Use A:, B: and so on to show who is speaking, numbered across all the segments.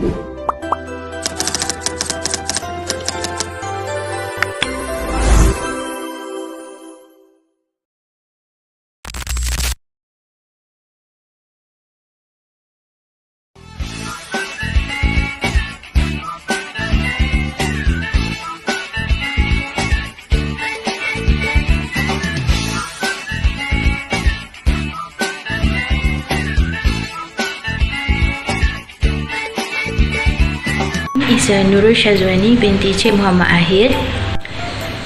A: Is Nurul Syazwani Binti Muhammad Airil.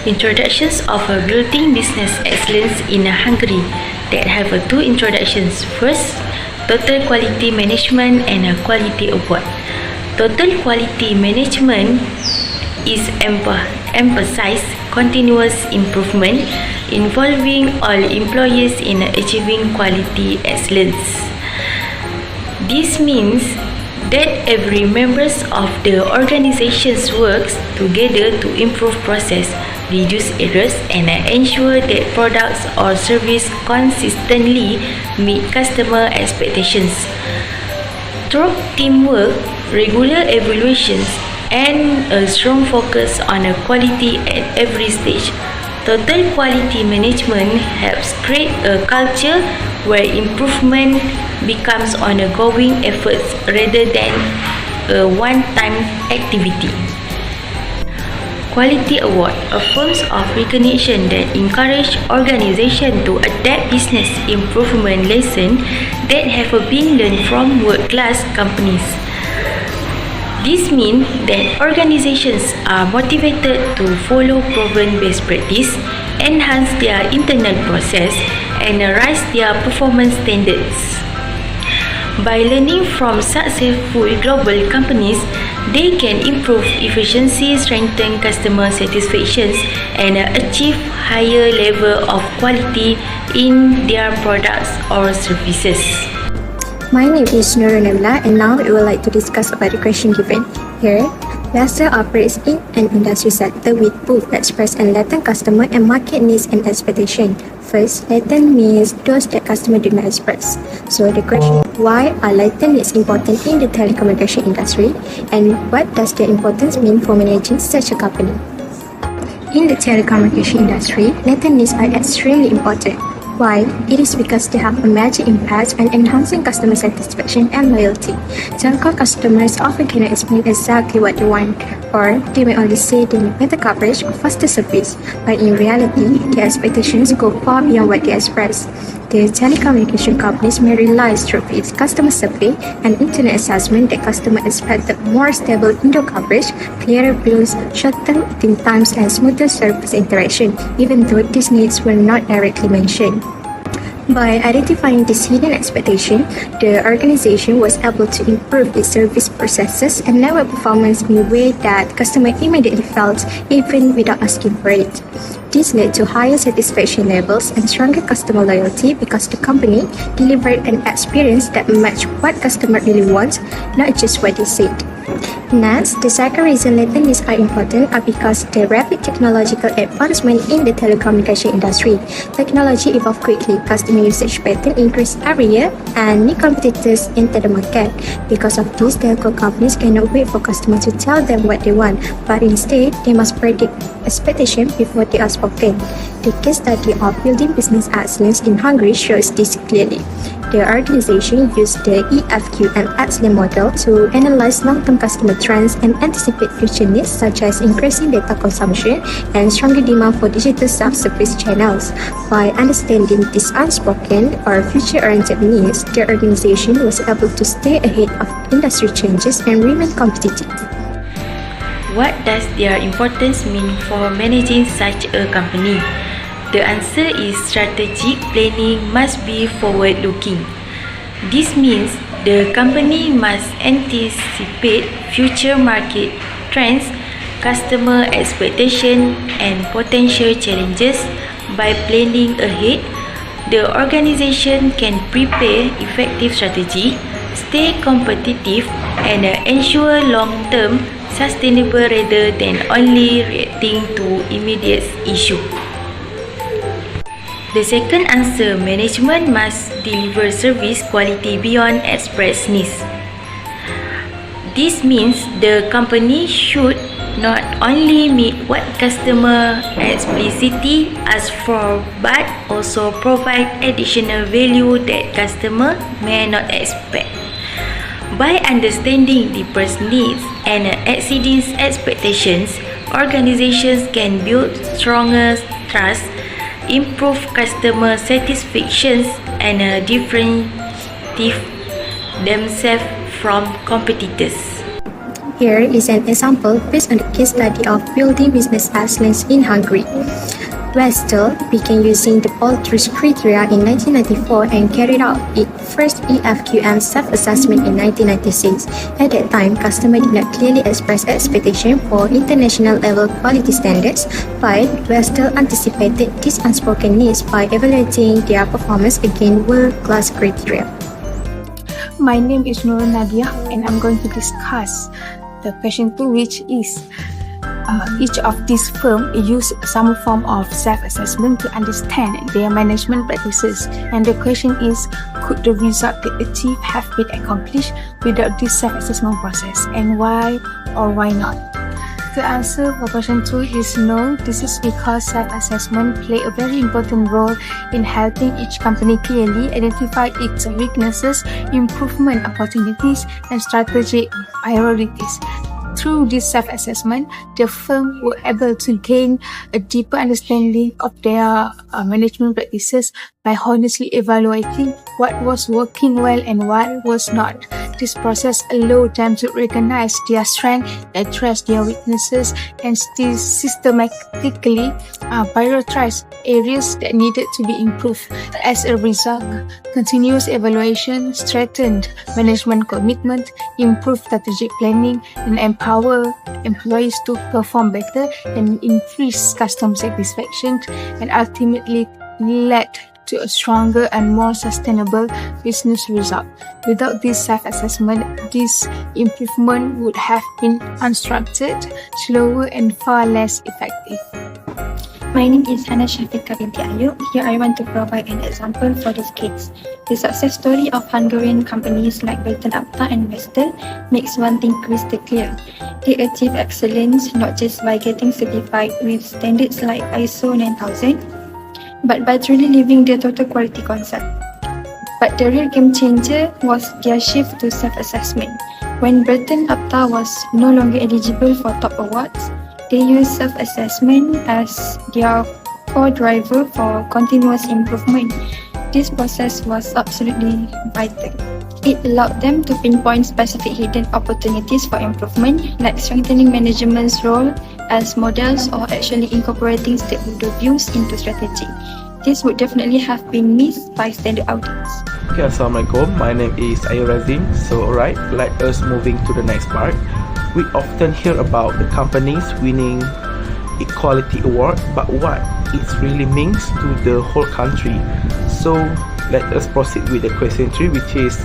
A: Introductions of a building business excellence in Hungary that have two introductions. First, total quality management and a quality award. Total quality management is emphasize continuous improvement involving all employees in achieving quality excellence. This means that every members of the organizations works together to improve process, reduce errors, and ensure that products or service consistently meet customer expectations. Through teamwork, regular evaluations, and a strong focus on quality at every stage, total quality management helps create a culture where improvement becomes ongoing efforts rather than a one-time activity. Quality award, a form of recognition that encourage organization to adapt business improvement lessons that have been learned from world-class companies. This means that organizations are motivated to follow proven best practice, enhance their internal process, and raise their performance standards. By learning from successful global companies, they can improve efficiency, strengthen customer satisfaction, and achieve higher level of quality in their products or services.
B: My name is Nurul and now we would like to discuss about the question given. Here, Leicester operates in an industry sector with both express and latent customer and market needs and expectation. First, latent means those that customer do not express. So the question, why are latent needs important in the telecommunication industry, and what does their importance mean for managing such a company? In the telecommunication industry, latent needs are extremely important. Why? It is because they have a major impact on enhancing customer satisfaction and loyalty. Telco customers often cannot explain exactly what they want, or they may only say they need better coverage or faster service, but in reality, their expectations go far beyond what they express. The telecommunication companies may realize through its customer survey and internet assessment that customers expected more stable indoor coverage, clearer bills, shorter waiting times, and smoother service interaction, even though these needs were not directly mentioned. By identifying this hidden expectation, the organization was able to improve its service processes and network performance in a way that customers immediately felt, even without asking for it. This led to higher satisfaction levels and stronger customer loyalty because the company delivered an experience that matched what customers really want, not just what they said. Next, the second reason latent needs are important are because the rapid technological advancement in the telecommunication industry. Technology evolves quickly, customer usage pattern increase every year, and new competitors enter the market. Because of this, telco companies cannot wait for customers to tell them what they want, but instead, they must predict expectations before they are spoken. The case study of building business excellence in Hungary shows this clearly. The organization used the EFQ and excellence model to analyze long-term customer trends and anticipate future needs such as increasing data consumption and stronger demand for digital self-service channels. By understanding these unspoken or future-oriented needs, the organization was able to stay ahead of industry changes and remain competitive.
A: What does their importance mean for managing such a company? The answer is strategic planning must be forward-looking. This means the company must anticipate future market trends, customer expectations, and potential challenges. By planning ahead, the organization can prepare effective strategy, stay competitive, and ensure long-term sustainable rather than only reacting to immediate issues. The second answer, management must deliver service quality beyond express needs. This means the company should not only meet what customer explicitly ask for, but also provide additional value that customer may not expect. By understanding people's needs and exceeding expectations, organizations can build stronger trust, improve customer satisfaction, and differentiate themselves from competitors.
B: Here is an example based on the case study of building business excellence in Hungary. Vestel began using the Boltridge criteria in 1994 and carried out its first EFQM self-assessment in 1996. At that time, customers did not clearly express expectation for international level quality standards, but Vestel anticipated these unspoken needs by evaluating their performance against world-class criteria.
C: My name is Nurul Nabilah, and I'm going to discuss the question 2, which is each of these firms use some form of self-assessment to understand their management practices, and the question is, could the result they achieve have been accomplished without this self-assessment process, and why or why not? The answer for question 2 is no. This is because self-assessment play a very important role in helping each company clearly identify its weaknesses, improvement opportunities, and strategic priorities. Through this self-assessment, the firm were able to gain a deeper understanding of their management practices by honestly evaluating what was working well and what was not. This process allowed them to recognize their strengths, address their weaknesses, and systematically prioritize areas that needed to be improved. As a result, continuous evaluation strengthened management commitment, improved strategic planning, and empower employees to perform better and increase customer satisfaction, and ultimately led to a stronger and more sustainable business result. Without this self-assessment, this improvement would have been unstructured, slower, and far less effective.
D: My name is Hana Shafiqah Binti. Here I want to provide an example for this case. The success story of Hungarian companies like Belton Apta and Vestel makes one thing crystal clear. They achieve excellence not just by getting certified with standards like ISO 9000, but by truly living their total quality concept. But the real game changer was their shift to self-assessment. When Belton Apta was no longer eligible for top awards, they used self-assessment as their core driver for continuous improvement. This process was absolutely vital. It allowed them to pinpoint specific hidden opportunities for improvement, like strengthening management's role as models or actually incorporating stakeholder views into strategy. This would definitely have been missed by standard audits.
E: Okay, Assalamualaikum. My name is Razin. So, alright, let us moving to the next part. We often hear about the companies winning equality award, but what it really means to the whole country. So let us proceed with the question 3, which is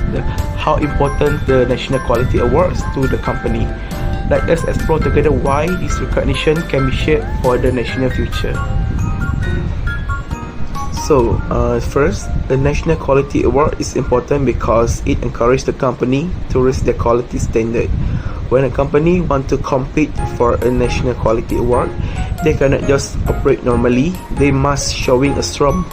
E: how important the national quality awards to the company. Let us explore together why this recognition can be shared for the national future. So, first, the National Quality Award is important because it encourages the company to raise their quality standard. When a company wants to compete for a National Quality Award, they cannot just operate normally. They must showing a strong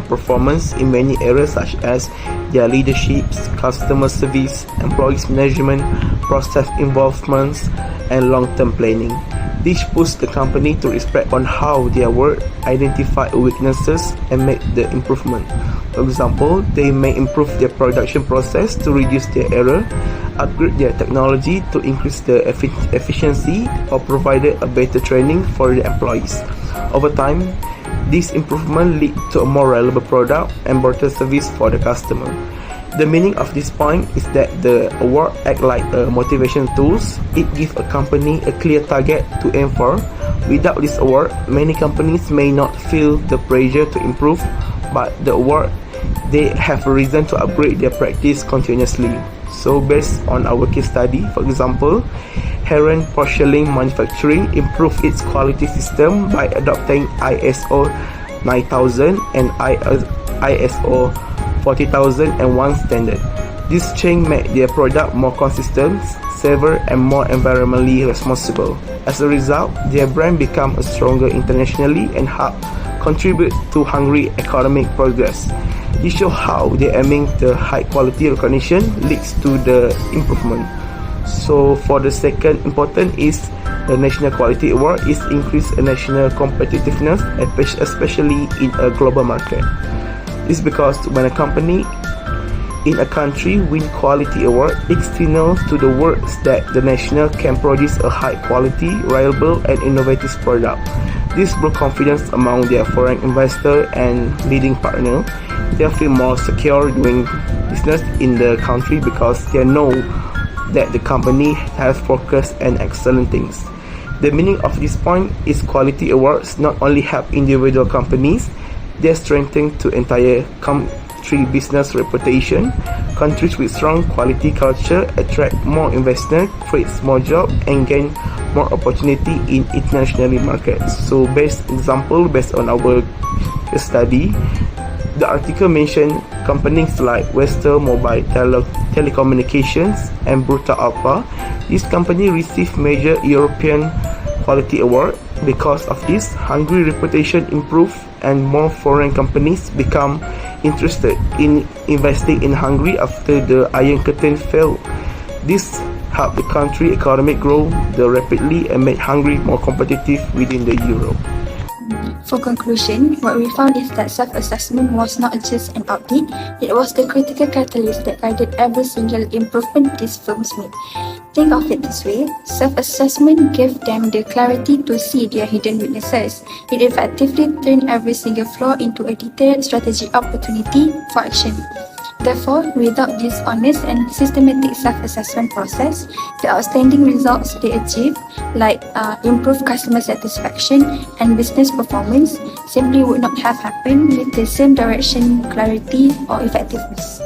E: performance in many areas such as their leadership, customer service, employees management, process involvements, and long-term planning. This pushes the company to reflect on how their work, identify weaknesses, and make the improvement. For example, they may improve their production process to reduce their error, upgrade their technology to increase the efficiency, or provide a better training for the employees. Over time, this improvement leads to a more reliable product and better service for the customer. The meaning of this point is that the award acts like a motivation tools. It gives a company a clear target to aim for. Without this award, many companies may not feel the pressure to improve, but the award, they have a reason to upgrade their practice continuously. So based on our case study, for example, Heron Porcelain Manufacturing improved its quality system by adopting ISO 9000 and ISO 40001 standard. This change made their product more consistent, safer, and more environmentally responsible. As a result, their brand became stronger internationally and helped contribute to Hungary's economic progress. This shows how they aiming the high quality recognition leads to the improvement. So for the second important is the National Quality Award is increase national competitiveness, especially in a global market. This is because when a company in a country win quality award, it signals to the world that the national can produce a high quality, reliable, and innovative product. This boosts confidence among their foreign investor and leading partner. They feel more secure doing business in the country because they know that the company has focused on excellent things. The meaning of this point is quality awards not only help individual companies, they strengthen to entire country business reputation. Countries with strong quality culture attract more investors, creates more jobs, and gain more opportunity in international markets. So based on our study, the article mentioned companies like Western Mobile Telecommunications and Bruta Alpha. This company received major European quality award. Because of this, Hungary reputation improved and more foreign companies become interested in investing in Hungary after the Iron Curtain fell. This helped the country economy grow rapidly and made Hungary more competitive within the Euro.
D: For conclusion, what we found is that self-assessment was not just an update, it was the critical catalyst that guided every single improvement these firms made. Think of it this way, self-assessment gave them the clarity to see their hidden weaknesses. It effectively turned every single flaw into a detailed strategic opportunity for action. Therefore, without this honest and systematic self-assessment process, the outstanding results they achieved, like improved customer satisfaction and business performance, simply would not have happened with the same direction, clarity, or effectiveness.